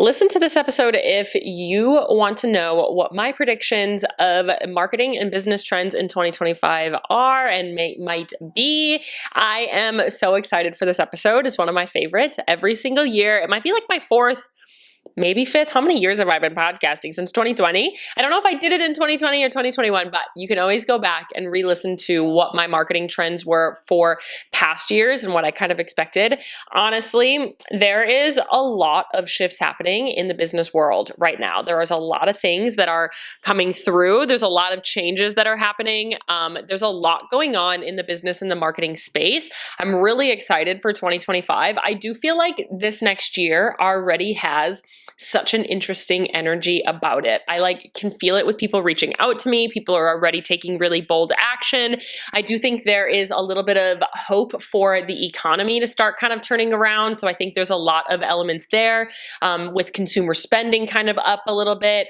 Listen to this episode if you want to know what my predictions of marketing and business trends in 2025 are and might be. I am so excited for this episode. It's one of my favorites every single year. It might be like my fourth, maybe fifth. How many years have I been podcasting? Since 2020? I don't know if I did it in 2020 or 2021, but you can always go back and re-listen to what my marketing trends were for past years and what I kind of expected. Honestly, there is a lot of shifts happening in the business world right now. There is a lot of things that are coming through. There's a lot of changes that are happening. There's a lot going on in the business and the marketing space. I'm really excited for 2025. I do feel like this next year already has such an interesting energy about it. I can feel it with people reaching out to me. People are already taking really bold action. I do think there is a little bit of hope for the economy to start kind of turning around. So I think there's a lot of elements there, with consumer spending kind of up a little bit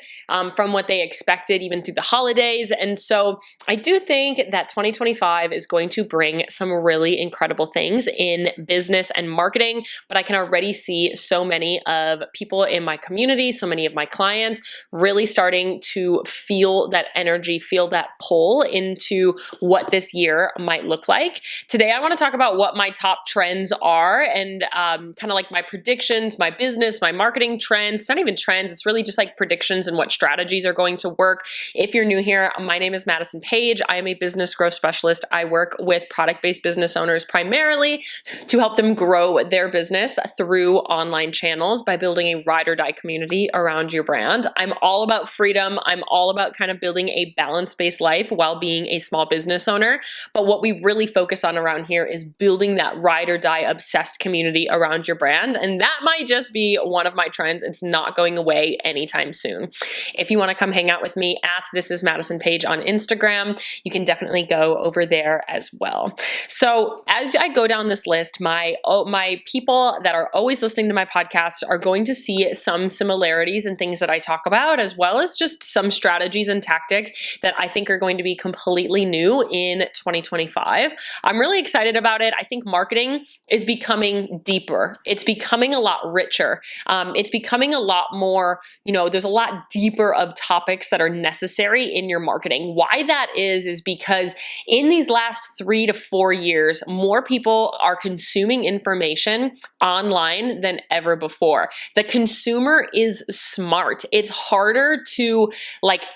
from what they expected even through the holidays. And so I do think that 2025 is going to bring some really incredible things in business and marketing, but I can already see so many of people in my community, so many of my clients really starting to feel that energy, feel that pull into what this year might look like. Today, I want to talk about what my top trends are and kind of like my predictions, my business, my marketing trends. It's not even trends, it's really just like predictions and what strategies are going to work. If you're new here, my name is Madison Page. I am a business growth specialist. I work with product-based business owners primarily to help them grow their business through online channels by building a ride or die community around your brand. I'm all about freedom. I'm all about kind of building a balance-based life while being a small business owner. But what we really focus on around here is building that ride or die obsessed community around your brand. And that might just be one of my trends. It's not going away anytime soon. If you want to come hang out with me at This Is Madison Page on Instagram, you can definitely go over there as well. So as I go down this list, my people that are always listening to my podcast are going to see some similarities in things that I talk about, as well as just some strategies and tactics that I think are going to be completely new in 2025. I'm really excited about it. I think marketing is becoming deeper. It's becoming a lot richer. It's becoming a lot more, there's a lot deeper of topics that are necessary in your marketing. Why that is because in these last 3 to 4 years, more people are consuming information online than ever before. The consumer is smart. It's harder to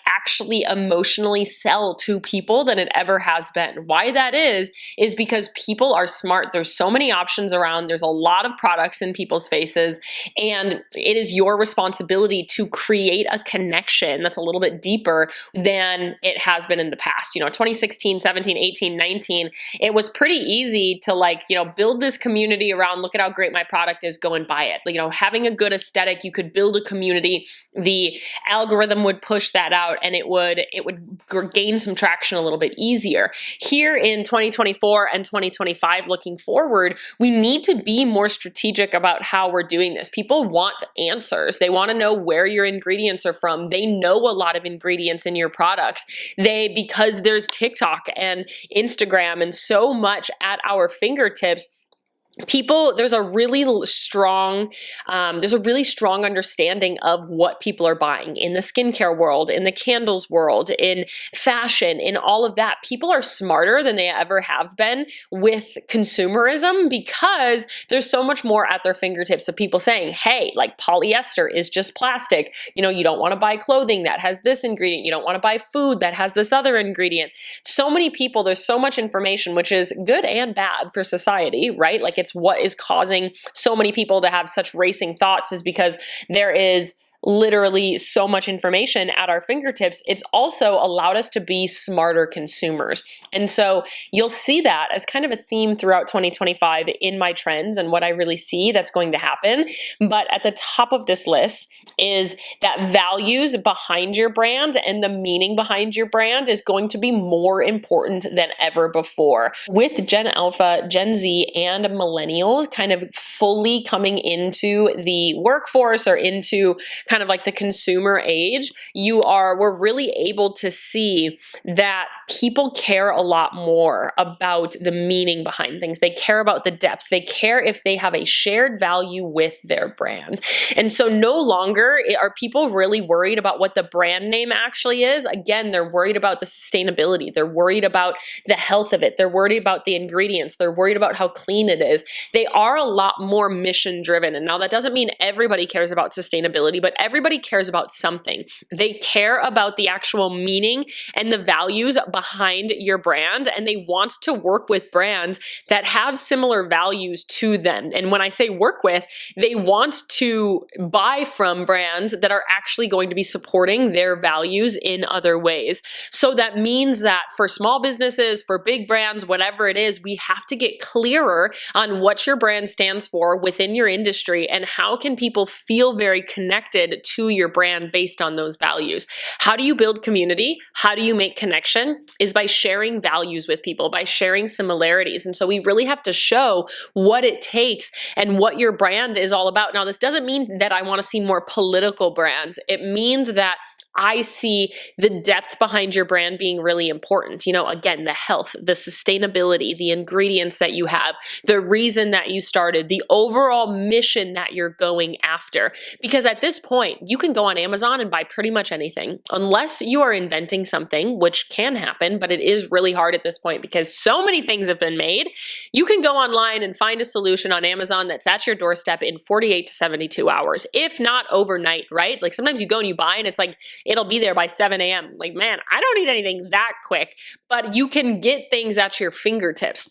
actually emotionally sell to people than it ever has been. Why that is because people are smart. There's so many options around. There's a lot of products in people's faces, and it is your responsibility to create a connection that's a little bit deeper than it has been in the past. 2016, 17, 18, 19, it was pretty easy to build this community around, look at how great my product is, go and buy it. Having a good aesthetic, you could build a community. The algorithm would push that out and it would gain some traction a little bit easier. Here in 2024 and 2025, looking forward, we need to be more strategic about how we're doing this. People want answers. They want to know where your ingredients are from. They know a lot of ingredients in your products. Because there's TikTok and Instagram and so much at our fingertips, there's a really strong understanding of what people are buying in the skincare world, in the candles world, in fashion, in all of that. People are smarter than they ever have been with consumerism because there's so much more at their fingertips of people saying, hey, polyester is just plastic. You don't want to buy clothing that has this ingredient. You don't want to buy food that has this other ingredient. So many people, there's so much information, which is good and bad for society, right? It's what is causing so many people to have such racing thoughts is because there is literally so much information at our fingertips. It's also allowed us to be smarter consumers. And so you'll see that as kind of a theme throughout 2025 in my trends and what I really see that's going to happen. But at the top of this list is that values behind your brand and the meaning behind your brand is going to be more important than ever before. With Gen Alpha, Gen Z, and millennials kind of fully coming into the workforce or into kind of the consumer age, we're really able to see that people care a lot more about the meaning behind things. They care about the depth. They care if they have a shared value with their brand. And so no longer are people really worried about what the brand name actually is. Again, they're worried about the sustainability. They're worried about the health of it. They're worried about the ingredients. They're worried about how clean it is. They are a lot more mission driven. And now that doesn't mean everybody cares about sustainability, but everybody cares about something. They care about the actual meaning and the values behind your brand, and they want to work with brands that have similar values to them. And when I say work with, they want to buy from brands that are actually going to be supporting their values in other ways. So that means that for small businesses, for big brands, whatever it is, we have to get clearer on what your brand stands for within your industry and how can people feel very connected to your brand based on those values. How do you build community? How do you make connection? Is by sharing values with people, by sharing similarities. And so we really have to show what it takes and what your brand is all about. Now, this doesn't mean that I want to see more political brands. It means that I see the depth behind your brand being really important. You know, again, the health, the sustainability, the ingredients that you have, the reason that you started, the overall mission that you're going after. Because at this point, you can go on Amazon and buy pretty much anything, unless you are inventing something, which can happen, but it is really hard at this point because so many things have been made. You can go online and find a solution on Amazon that's at your doorstep in 48 to 72 hours, if not overnight, right? Like sometimes you go and you buy and it's like, it'll be there by 7 a.m. Like, man, I don't need anything that quick, but you can get things at your fingertips.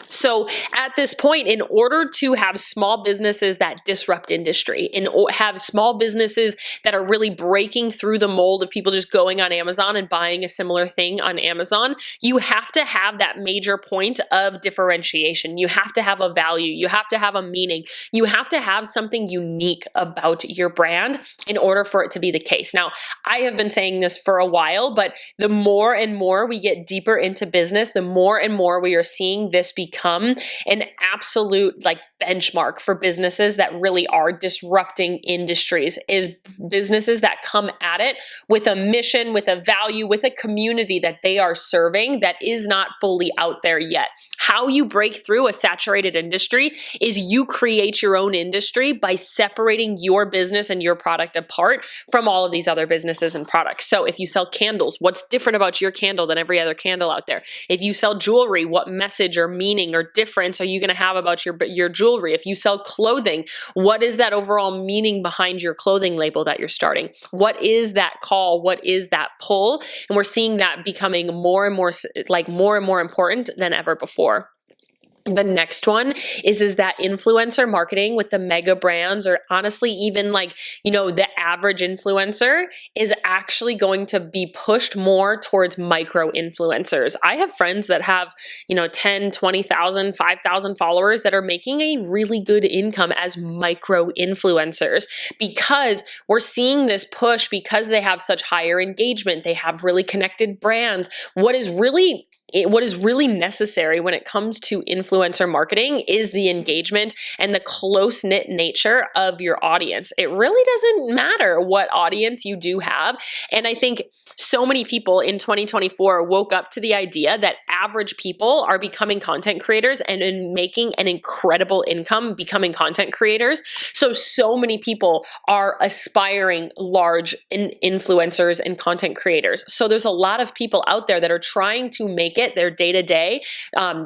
So at this point, in order to have small businesses that disrupt industry and have small businesses that are really breaking through the mold of people just going on Amazon and buying a similar thing on Amazon, you have to have that major point of differentiation. You have to have a value. You have to have a meaning. You have to have something unique about your brand in order for it to be the case. Now, I have been saying this for a while, but the more and more we get deeper into business, the more and more we are seeing this become an absolute like benchmark for businesses that really are disrupting industries, is businesses that come at it with a mission, with a value, with a community that they are serving that is not fully out there yet. How you break through a saturated industry is you create your own industry by separating your business and your product apart from all of these other businesses and products. So if you sell candles, what's different about your candle than every other candle out there? If you sell jewelry, what message or meaning or difference are you going to have about your jewelry? If you sell clothing, what is that overall meaning behind your clothing label that you're starting? What is that call? What is that pull? And we're seeing that becoming more and more important than ever before. The next one is that influencer marketing with the mega brands, or honestly, even the average influencer is actually going to be pushed more towards micro influencers. I have friends that have, 10, 20,000, 5,000 followers that are making a really good income as micro influencers because we're seeing this push because they have such higher engagement. They have really connected brands. What is really necessary when it comes to influencer marketing is the engagement and the close-knit nature of your audience. It really doesn't matter what audience you do have. And I think so many people in 2024 woke up to the idea that average people are becoming content creators and making an incredible income becoming content creators. So many people are aspiring large influencers and content creators. So there's a lot of people out there that are trying to make it their day-to-day,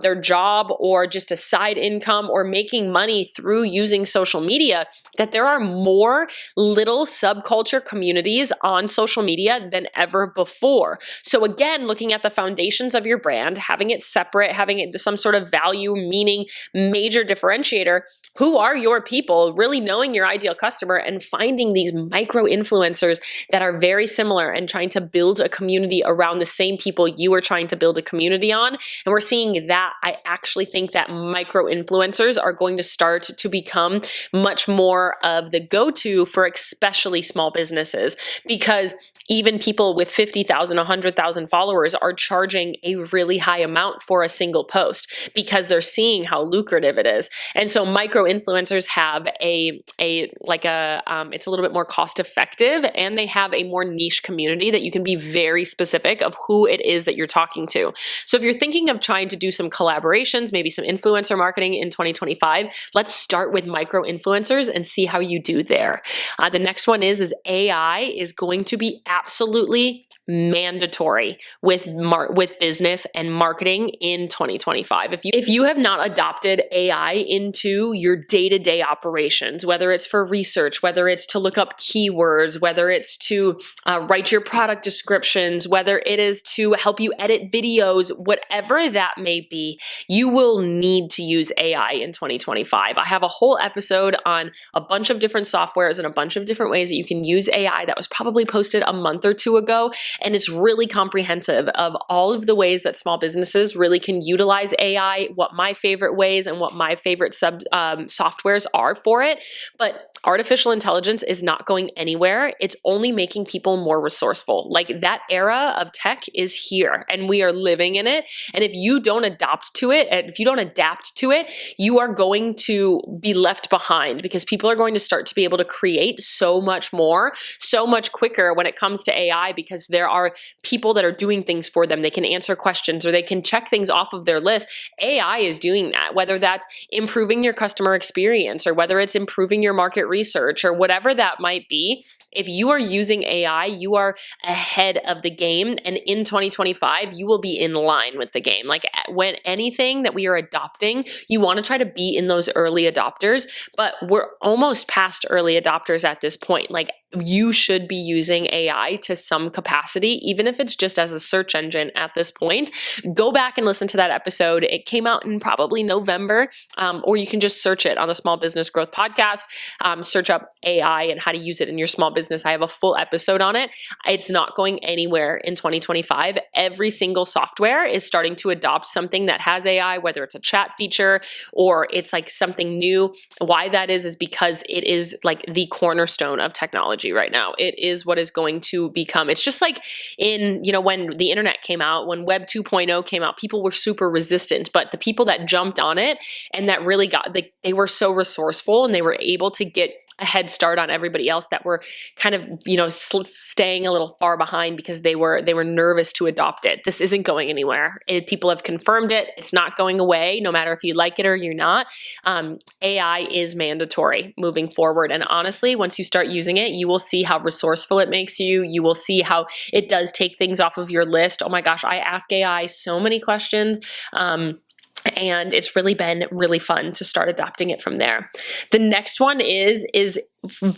their job, or just a side income, or making money through using social media, that there are more little subculture communities on social media than ever before. So again, looking at the foundations of your brand, having it separate, having it some sort of value, meaning, major differentiator. Who are your people? Really knowing your ideal customer and finding these micro influencers that are very similar and trying to build a community around the same people you are trying to build a community community on. And we're seeing that. I actually think that micro influencers are going to start to become much more of the go-to for especially small businesses, because even people with 50,000, 100,000 followers are charging a really high amount for a single post because they're seeing how lucrative it is. And so micro influencers have it's a little bit more cost effective, and they have a more niche community that you can be very specific of who it is that you're talking to. So if you're thinking of trying to do some collaborations, maybe some influencer marketing in 2025, let's start with micro influencers and see how you do there. The next one is AI is going to be absolutely mandatory with business and marketing in 2025. If you have not adopted AI into your day-to-day operations, whether it's for research, whether it's to look up keywords, whether it's to write your product descriptions, whether it is to help you edit videos, whatever that may be, you will need to use AI in 2025. I have a whole episode on a bunch of different softwares and a bunch of different ways that you can use AI that was probably posted a month or two ago. And it's really comprehensive of all of the ways that small businesses really can utilize AI, what my favorite ways and what my favorite softwares are for it. But artificial intelligence is not going anywhere. It's only making people more resourceful. Like, that era of tech is here and we are living in it. And if you don't adapt to it, you are going to be left behind, because people are going to start to be able to create so much more, so much quicker when it comes to AI, because there are people that are doing things for them. They can answer questions or they can check things off of their list. AI is doing that, whether that's improving your customer experience or whether it's improving your market research or whatever that might be. If you are using AI, you are ahead of the game. And in 2025, you will be in line with the game. Like, when anything that we are adopting, you want to try to be in those early adopters, but we're almost past early adopters at this point. Like, you should be using AI to some capacity, even if it's just as a search engine at this point. Go back and listen to that episode. It came out in probably November, or you can just search it on the Small Business Growth Podcast. Search up AI and how to use it in your small business. I have a full episode on it. It's not going anywhere in 2025. Every single software is starting to adopt something that has AI, whether it's a chat feature or it's like something new. Why that is because it is like the cornerstone of technology right now. It is what is going to become. It's just like when the internet came out, when Web 2.0 came out, people were super resistant, but the people that jumped on it and that really they were so resourceful and they were able to get a head start on everybody else that were kind of, staying a little far behind because they were nervous to adopt it. This isn't going anywhere. People have confirmed it. It's not going away, no matter if you like it or you're not. AI is mandatory moving forward. And honestly, once you start using it, you will see how resourceful it makes you. You will see how it does take things off of your list. Oh my gosh, I ask AI so many questions. And it's really been really fun to start adopting it from there. The next one is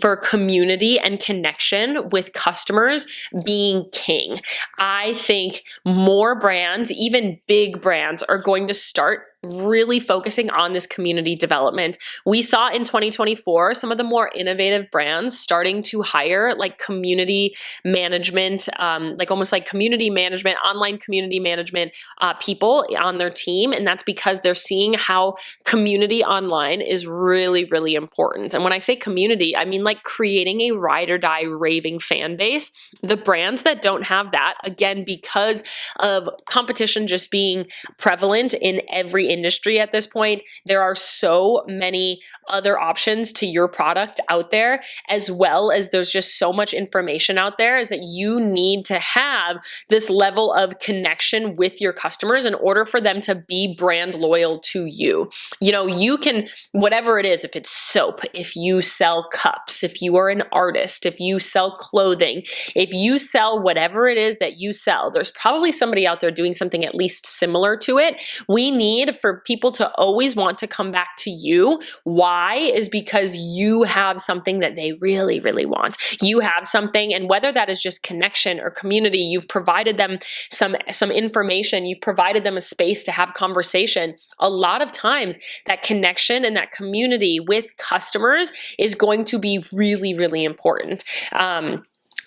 for community and connection with customers being king. I think more brands, even big brands, are going to start really focusing on this community development. We saw in 2024 some of the more innovative brands starting to hire like community management, almost like community management, online community management people on their team. And that's because they're seeing how community online is really, really important. And when I say community, I mean like creating a ride or die raving fan base. The brands that don't have that, again, because of competition just being prevalent in every industry at this point, there are so many other options to your product out there, as well as there's just so much information out there, is that you need to have this level of connection with your customers in order for them to be brand loyal to you. You can, whatever it is, if it's soap, if you sell cups, if you are an artist, if you sell clothing, if you sell whatever it is that you sell, there's probably somebody out there doing something at least similar to it. We need for people to always want to come back to you. Why? Is because you have something that they really, really want. You have something, and whether that is just connection or community, you've provided them some information, you've provided them a space to have conversation. A lot of times that connection and that community with customers is going to be really, really important.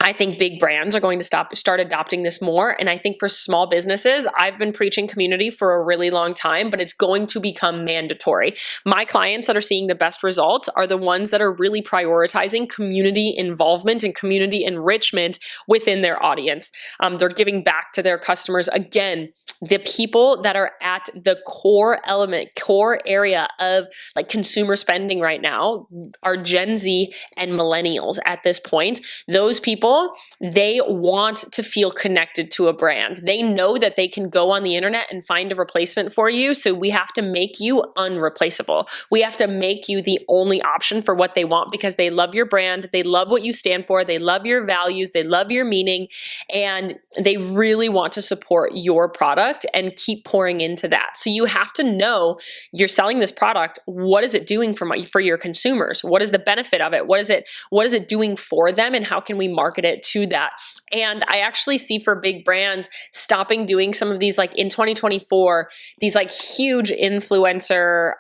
I think big brands are going to start adopting this more. And I think for small businesses, I've been preaching community for a really long time, but it's going to become mandatory. My clients that are seeing the best results are the ones that are really prioritizing community involvement and community enrichment within their audience. They're giving back to their customers. Again, the people that are at the core area of like consumer spending right now are Gen Z and millennials at this point. Those people, they want to feel connected to a brand. They know that they can go on the internet and find a replacement for you. So we have to make you unreplaceable. We have to make you the only option for what they want because they love your brand. They love what you stand for. They love your values. They love your meaning. And they really want to support your product and keep pouring into that. So you have to know you're selling this product. What is it doing for your consumers? What is the benefit of it? What is it doing for them? And how can we market it to that? And I actually see for big brands stopping doing some of these, like in 2024, these like huge influencer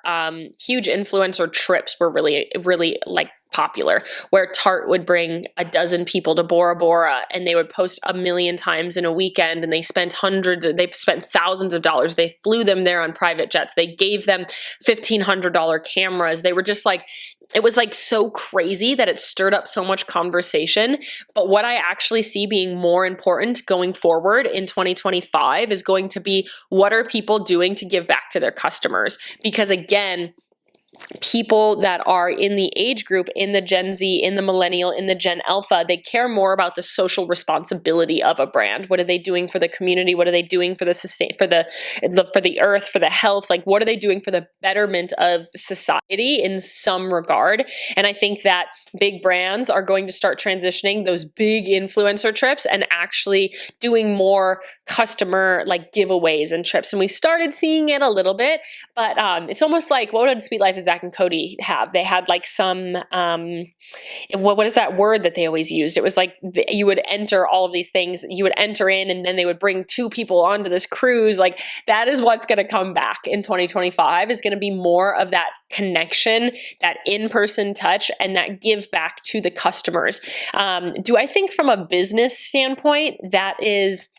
trips were really, really like popular, where Tarte would bring a dozen people to Bora Bora and they would post 1 million times in a weekend, and they spent thousands of dollars. They flew them there on private jets. They gave them $1,500 cameras. They were just like, it was like so crazy that it stirred up so much conversation. But what I actually see being more important going forward in 2025 is going to be, what are people doing to give back to their customers? Because again, people that are in the age group, in the Gen Z, in the millennial, in the Gen Alpha, they care more about the social responsibility of a brand. What are they doing for the community? What are they doing for the earth, for the health? Like, what are they doing for the betterment of society in some regard? And I think that big brands are going to start transitioning those big influencer trips and actually doing more customer like giveaways and trips. And we started seeing it a little bit, but it's almost like, what would Sweet Life of Zach and Cody have? They had like some, what is that word that they always used? It was like you would enter all of these things, you would enter in, and then they would bring 2 people onto this cruise. Like, that is what's going to come back in 2025, is going to be more of that connection, that in-person touch, and that give back to the customers. Do I think from a business standpoint that is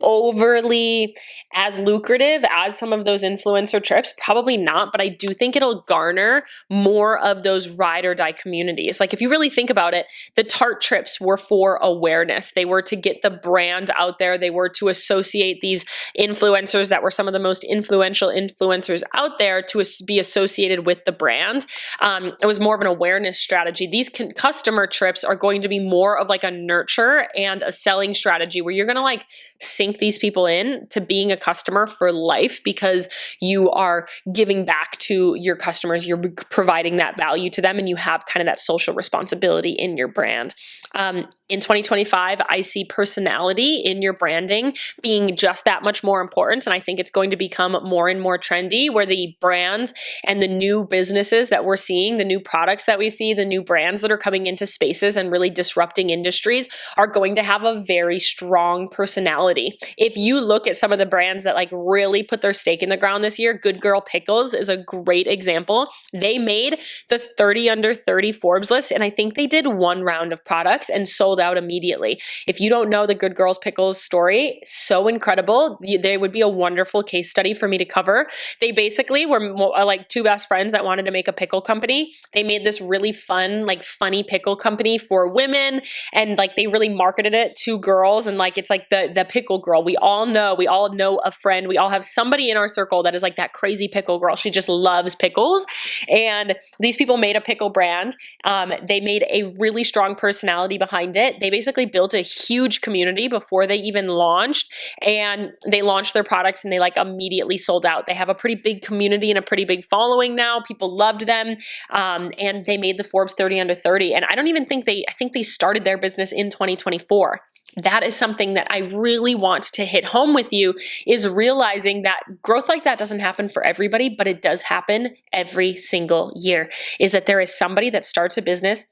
overly as lucrative as some of those influencer trips? Probably not, but I do think it'll garner more of those ride or die communities. Like, if you really think about it, the Tarte trips were for awareness. They were to get the brand out there. They were to associate these influencers that were some of the most influential influencers out there to be associated with the brand. It was more of an awareness strategy. These customer trips are going to be more of like a nurture and a selling strategy, where you're going to like sink these people in to being a customer for life, because you are giving back to your customers, you're providing that value to them, and you have kind of that social responsibility in your brand. In 2025, I see personality in your branding being just that much more important, and I think it's going to become more and more trendy, where the brands and the new businesses that we're seeing, the new products that we see, the new brands that are coming into spaces and really disrupting industries are going to have a very strong personality. If you look at some of the brands that like really put their stake in the ground this year, Good Girl Pickles is a great example. They made the 30 under 30 Forbes list, and I think they did 1 round of products and sold out immediately. If you don't know the Good Girls Pickles story, so incredible. They would be a wonderful case study for me to cover. They basically were like 2 best friends that wanted to make a pickle company. They made this really fun, like funny pickle company for women, and like they really marketed it to girls, and like it's like the pickle girl. We all know a friend. We all have somebody in our circle that is like that crazy pickle girl. She just loves pickles. And these people made a pickle brand. They made a really strong personality behind it. They basically built a huge community before they even launched, and they launched their products and they like immediately sold out. They have a pretty big community and a pretty big following now. People loved them. And they made the Forbes 30 under 30. And I think they started their business in 2024. That is something that I really want to hit home with you, is realizing that growth like that doesn't happen for everybody, but it does happen every single year. Is that there is somebody that starts a business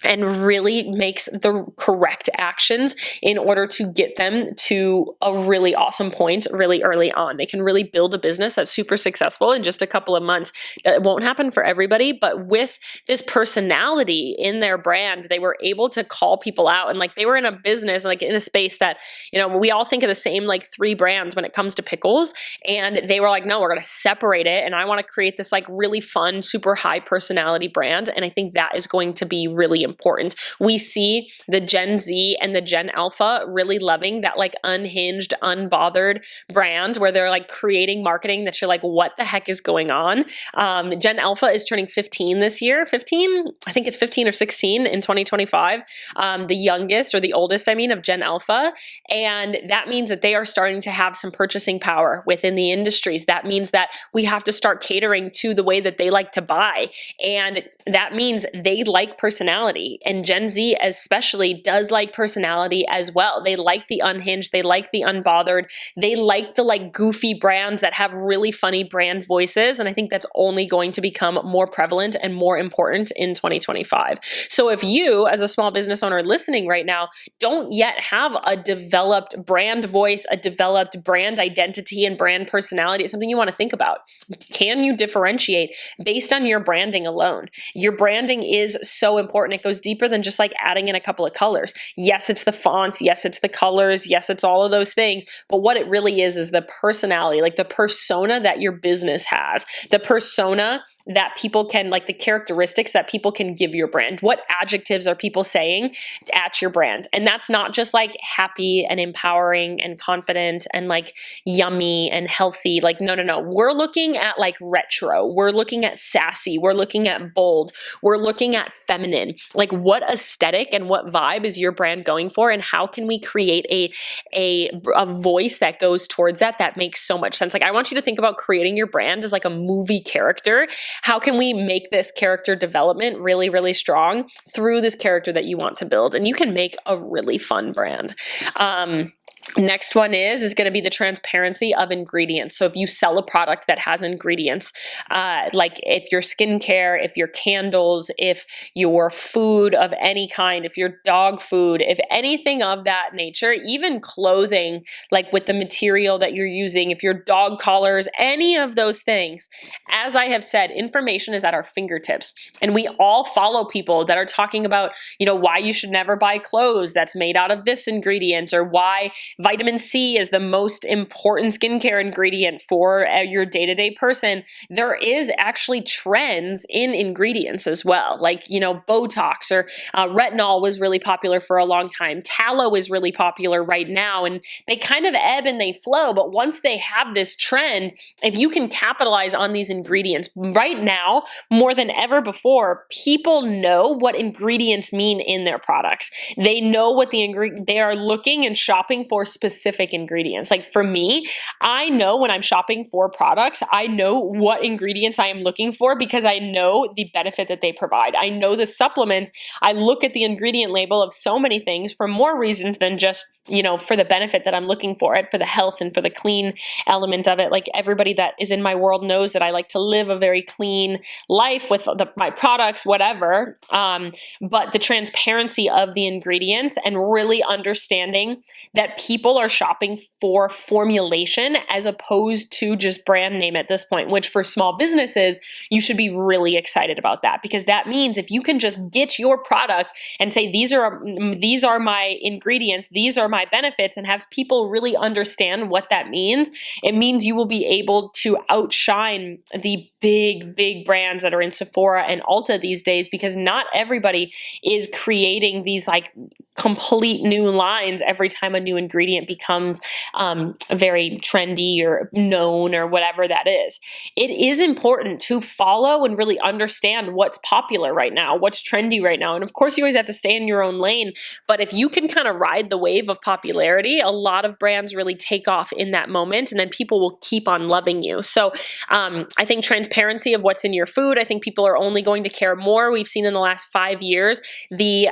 and really makes the correct actions in order to get them to a really awesome point really early on. They can really build a business that's super successful in just a couple of months. It won't happen for everybody, but with this personality in their brand, they were able to call people out, and like they were in a business, like in a space that, you know, we all think of the same like 3 brands when it comes to pickles, and they were like, no, we're going to separate it, and I want to create this like really fun, super high personality brand. And I think that is going to be really important. We see the Gen Z and the Gen Alpha really loving that like unhinged, unbothered brand where they're like creating marketing that you're like, what the heck is going on? Gen Alpha is turning 15 this year. 15? I think it's 15 or 16 in 2025. The youngest, or the oldest, I mean, of Gen Alpha. And that means that they are starting to have some purchasing power within the industries. That means that we have to start catering to the way that they like to buy. And that means they like personality. And Gen Z especially does like personality as well. They like the unhinged, they like the unbothered, they like the like goofy brands that have really funny brand voices. And I think that's only going to become more prevalent and more important in 2025. So if you, as a small business owner listening right now, don't yet have a developed brand voice, a developed brand identity and brand personality, it's something you want to think about. Can you differentiate based on your branding alone? Your branding is so important. It goes deeper than just like adding in a couple of colors. Yes, it's the fonts. Yes, it's the colors. Yes, it's all of those things. But what it really is the personality, like the persona that your business has, the persona that people can, like the characteristics that people can give your brand. What adjectives are people saying at your brand? And that's not just like happy and empowering and confident and like yummy and healthy. Like, no. We're looking at like retro. We're looking at sassy. We're looking at bold. We're looking at feminine. Like, what aesthetic and what vibe is your brand going for? And how can we create a voice that goes towards that makes so much sense? Like, I want you to think about creating your brand as like a movie character. How can we make this character development really, really strong through this character that you want to build? And you can make a really fun brand. Next one is going to be the transparency of ingredients. So if you sell a product that has ingredients, like if your skincare, if your candles, if your food of any kind, if your dog food, if anything of that nature, even clothing, like with the material that you're using, if your dog collars, any of those things, as I have said, information is at our fingertips. And we all follow people that are talking about, you know, why you should never buy clothes that's made out of this ingredient, or why vitamin C is the most important skincare ingredient for your day-to-day person. There is actually trends in ingredients as well. Like, you know, Botox or retinol was really popular for a long time. Tallow is really popular right now, and they kind of ebb and they flow. But once they have this trend, if you can capitalize on these ingredients right now, more than ever before, people know what ingredients mean in their products. They know what they are looking and shopping for specific ingredients. Like for me, I know when I'm shopping for products, I know what ingredients I am looking for because I know the benefit that they provide. I know the supplements. I look at the ingredient label of so many things for more reasons than just, you know, for the benefit that I'm looking for it, for the health and for the clean element of it. Like everybody that is in my world knows that I like to live a very clean life with my products, whatever. But the transparency of the ingredients and really understanding that people are shopping for formulation as opposed to just brand name at this point, which for small businesses, you should be really excited about that, because that means if you can just get your product and say, these are my ingredients, these are my benefits, and have people really understand what that means, it means you will be able to outshine the big brands that are in Sephora and Ulta these days, because not everybody is creating these like complete new lines every time a new ingredient becomes very trendy or known or whatever that is. It is important to follow and really understand what's popular right now, what's trendy right now. And of course, you always have to stay in your own lane. But if you can kind of ride the wave of of popularity, a lot of brands really take off in that moment, and then people will keep on loving you. So I think transparency of what's in your food, I think people are only going to care more. We've seen in the last 5 years the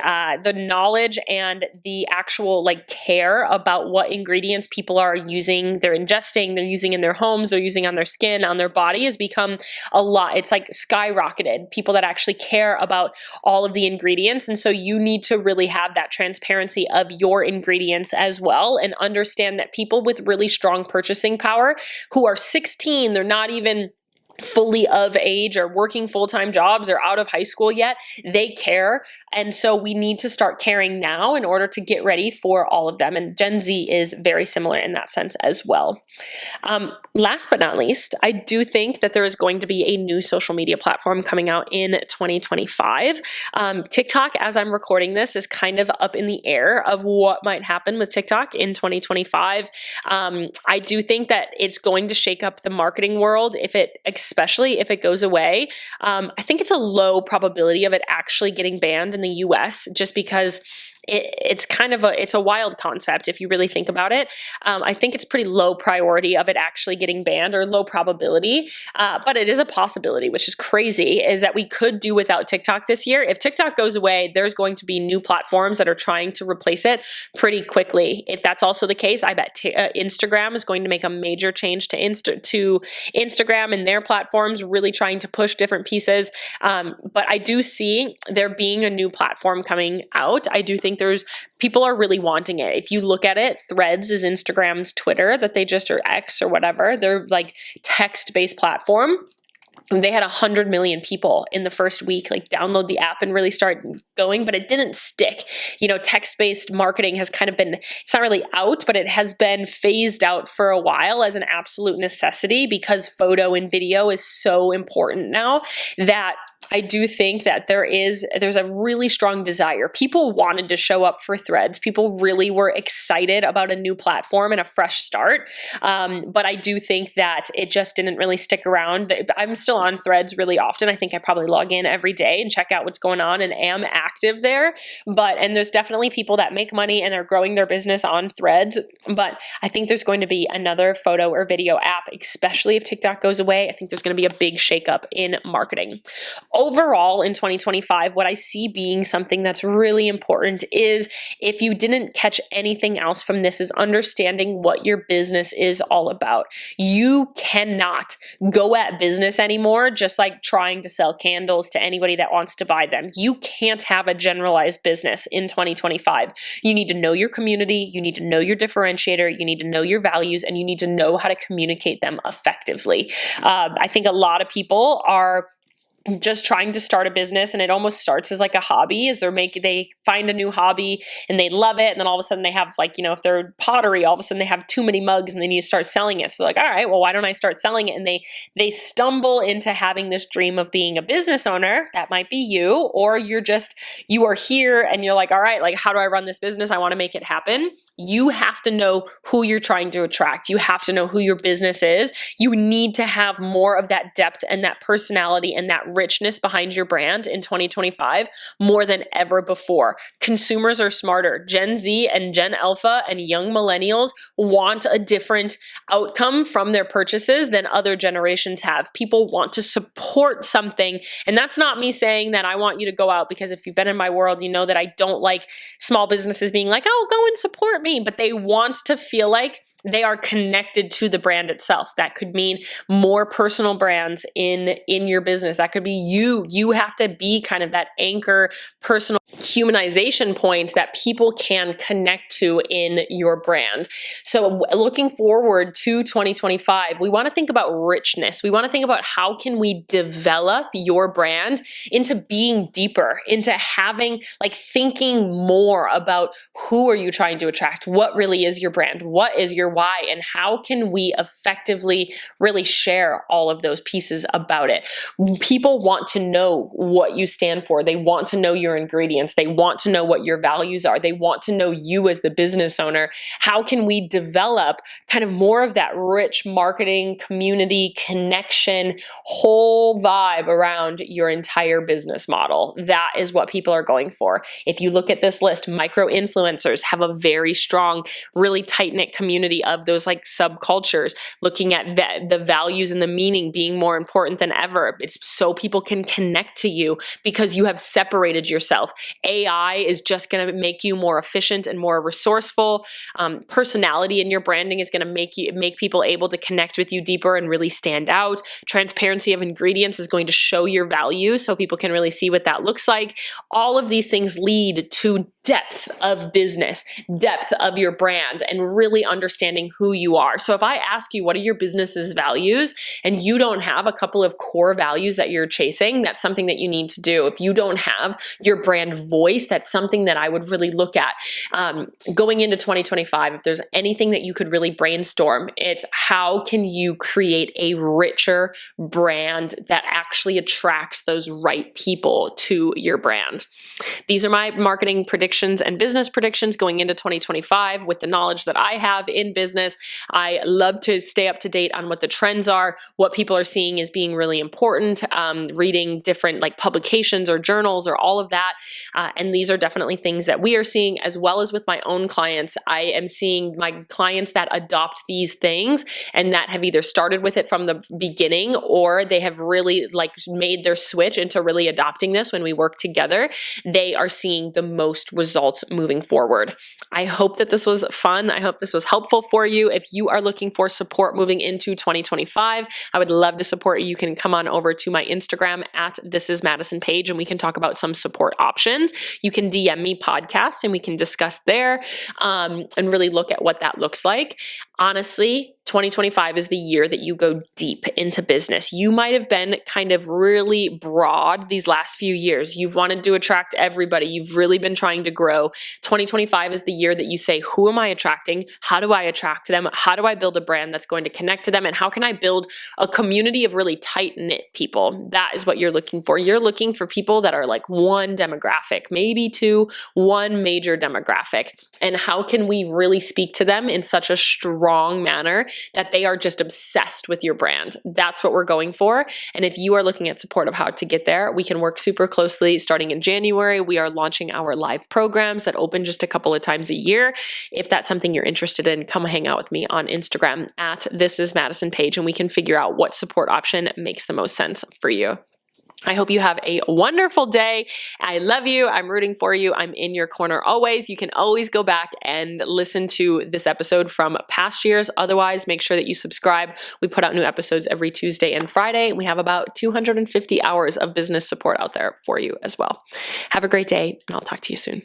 knowledge and the actual like care about what ingredients people are using, they're ingesting, they're using in their homes, they're using on their skin, on their body has become a lot. It's like skyrocketed. People that actually care about all of the ingredients. And so you need to really have that transparency of your ingredients as well, and understand that people with really strong purchasing power who are 16, they're not even fully of age or working full-time jobs or out of high school yet, they care. And so we need to start caring now in order to get ready for all of them. And Gen Z is very similar in that sense as well. Last but not least, I do think that there is going to be a new social media platform coming out in 2025. TikTok, as I'm recording this, is kind of up in the air of what might happen with TikTok in 2025. I do think that it's going to shake up the marketing world especially if it goes away. I think it's a low probability of it actually getting banned in the US, just because it's a wild concept if you really think about it. I think it's pretty low priority of it actually getting banned, or low probability, but it is a possibility, which is crazy, is that we could do without TikTok this year. If TikTok goes away, there's going to be new platforms that are trying to replace it pretty quickly. If that's also the case, I bet Instagram is going to make a major change to Instagram and their platforms, really trying to push different pieces. But I do see there being a new platform coming out. I do think people are really wanting it. If you look at it, Threads is Instagram's Twitter or X or whatever. They're like text-based platform. They had 100 million people in the first week like download the app and really start going, but it didn't stick. Text-based marketing has kind of been, it's not really out, but it has been phased out for a while as an absolute necessity, because photo and video is so important now that I do think that there's a really strong desire. People wanted to show up for Threads. People really were excited about a new platform and a fresh start. But I do think that it just didn't really stick around. I'm still on Threads really often. I think I probably log in every day and check out what's going on and am active there. And there's definitely people that make money and are growing their business on Threads. But I think there's going to be another photo or video app, especially if TikTok goes away. I think there's going to be a big shakeup in marketing. Overall, in 2025, what I see being something that's really important is, if you didn't catch anything else from this, is understanding what your business is all about. You cannot go at business anymore just like trying to sell candles to anybody that wants to buy them. You can't have a generalized business in 2025. You need to know your community, you need to know your differentiator, you need to know your values, and you need to know how to communicate them effectively. I think a lot of people are just trying to start a business, and it almost starts as like a hobby, is they find a new hobby and they love it, and then all of a sudden they have if they're pottery, all of a sudden they have too many mugs and they need to start selling it. So like, all right, well, why don't I start selling it? And they stumble into having this dream of being a business owner. That might be you, or you are here and you're like, all right, like, how do I run this business? I want to make it happen. You have to know who you're trying to attract. You have to know who your business is. You need to have more of that depth and that personality and that richness behind your brand in 2025 more than ever before. Consumers are smarter. Gen Z and Gen Alpha and young millennials want a different outcome from their purchases than other generations have. People want to support something. And that's not me saying that I want you to go out, because if you've been in my world, you know that I don't like small businesses being like, oh, go and support me. But they want to feel like they are connected to the brand itself. That could mean more personal brands in your business. That could be you. You have to be kind of that anchor, personal humanization point that people can connect to in your brand. So looking forward to 2025, we want to think about richness. We want to think about how can we develop your brand into being deeper, into having, like, thinking more about who are you trying to attract? What really is your brand? What is your why? And how can we effectively really share all of those pieces about it? People people want to know what you stand for. They want to know your ingredients. They want to know what your values are. They want to know you as the business owner. How can we develop kind of more of that rich marketing, community, connection, whole vibe around your entire business model? That is what people are going for. If you look at this list, micro influencers have a very strong, really tight-knit community of those like subcultures, looking at the values and the meaning being more important than ever. It's so people can connect to you because you have separated yourself. AI is just going to make you more efficient and more resourceful. Personality in your branding is going to make people able to connect with you deeper and really stand out. Transparency of ingredients is going to show your value so people can really see what that looks like. All of these things lead to depth of business, depth of your brand, and really understanding who you are. So if I ask you, what are your business's values, and you don't have a couple of core values that you're chasing, that's something that you need to do. If you don't have your brand voice, that's something that I would really look at. Going into 2025, if there's anything that you could really brainstorm, it's how can you create a richer brand that actually attracts those right people to your brand. These are my marketing predictions and business predictions going into 2025 with the knowledge that I have in business. I love to stay up to date on what the trends are, what people are seeing as being really important, reading different like publications or journals or all of that. And these are definitely things that we are seeing, as well as with my own clients. I am seeing my clients that adopt these things and that have either started with it from the beginning or they have really like made their switch into really adopting this when we work together. They are seeing the most results moving forward. I hope that this was fun. I hope this was helpful for you. If you are looking for support moving into 2025, I would love to support you. You can come on over to my Instagram at thisismadisonpage and we can talk about some support options. You can DM me podcast and we can discuss there and really look at what that looks like. Honestly, 2025 is the year that you go deep into business. You might have been kind of really broad these last few years. You've wanted to attract everybody. You've really been trying to grow. 2025 is the year that you say, who am I attracting? How do I attract them? How do I build a brand that's going to connect to them? And how can I build a community of really tight-knit people? That is what you're looking for. You're looking for people that are like one demographic, maybe two, one major demographic. And how can we really speak to them in such a strong manner that they are just obsessed with your brand? That's what we're going for. And if you are looking at support of how to get there, we can work super closely. Starting in January, we are launching our live programs that open just a couple of times a year. If that's something you're interested in, come hang out with me on Instagram at thisismadisonpage and we can figure out what support option makes the most sense for you. I hope you have a wonderful day. I love you. I'm rooting for you. I'm in your corner always. You can always go back and listen to this episode from past years. Otherwise, make sure that you subscribe. We put out new episodes every Tuesday and Friday. We have about 250 hours of business support out there for you as well. Have a great day, and I'll talk to you soon.